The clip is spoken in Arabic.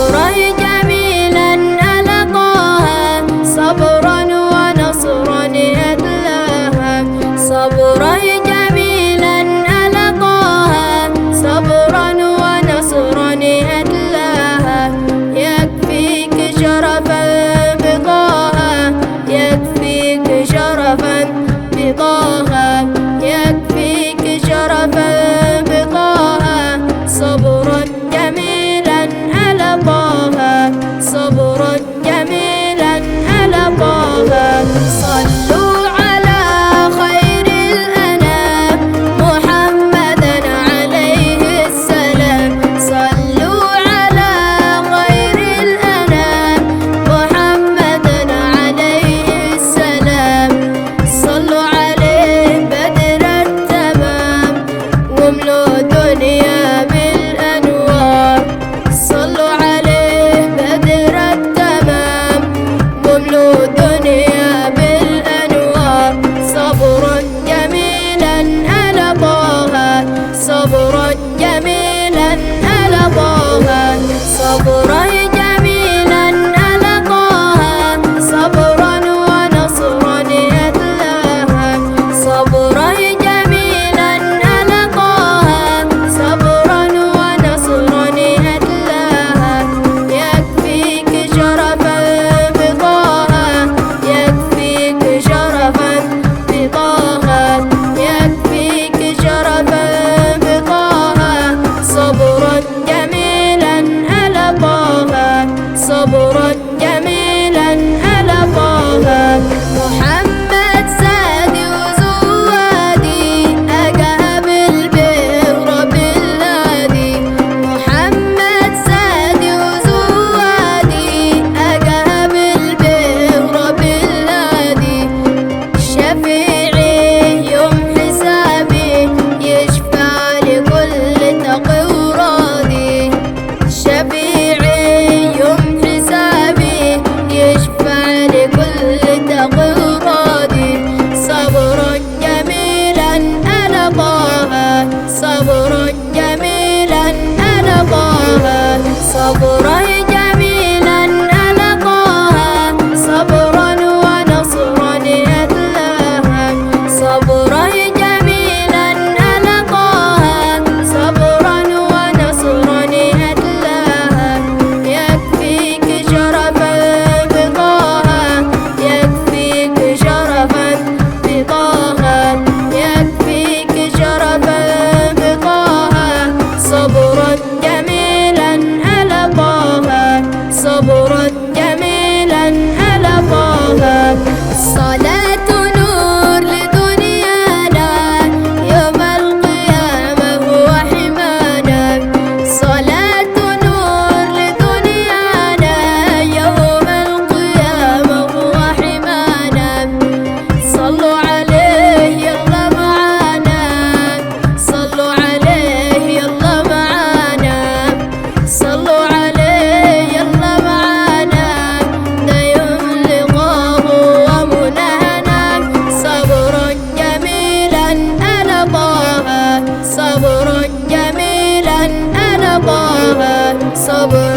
صبرا جميلا على طه، صبرا ونصرا يتلاها، صبرا جميلا على طه، صبرا ونصرا يتلاها. يكفيك شرفا بطه، يكفيك شرفا بطه، يكفيك شرفا بطه، صبرا جميلا على طه، صبرا جميلا على طه. صلوا على خير الأنام محمدا عليه السلام، صلوا على خير الأنام محمدا عليه السلام. صلوا عليه بدر التمام واملوا دنيا بالأنوار، صلوا عليه بدر التمام واملوا دنيا بالأنوار. صبرا جميلا على طه، صبرا جميلا على طه، صبرا جميلا على طه، صبرا ونصرا يتلاها، صبرا جميلا على طه، صبرا ونصرا يتلاها. يكفيك شرفا بطه، يكفيك شرفا بطه، يكفيك شرفا بطه، صبرا جميلا على طه، صبرا جميلا على طه. محمد سادي وزوادي أقاب البر بالنادي، محمد سادي وزوادي أقاب البر بالنادي. شفيعي يوم حسابي يشفع لكل تقي وراضي، شفيعي يوم حسابي يشفع لكل تقي وراضي. صبرا جميلا على طه، صبرا جميلا على طه، صبرا جميلا على طه، صبرا ونصرا يتلاها، صبرا جميلا على طه، صبرا ونصرا يتلاها. يكفيك شرفا بطه، يكفيك شرفا بطه، يكفيك شرفا بطه، صبرا جميلا على طه، صبرا جميلا على طه. صلاة نور لدنيانا يوم القيامة هو حمانا، صلاة نور لدنيانا يوم القيامة هو حمانا. صلوا عليه يلا معانا، صلوا عليه يلا معانا، صلوا عليه يلا معانا، ده يوم لقاه ومنانا. صبرا جميلا على طه، صبرا جميلا على طه، صبرا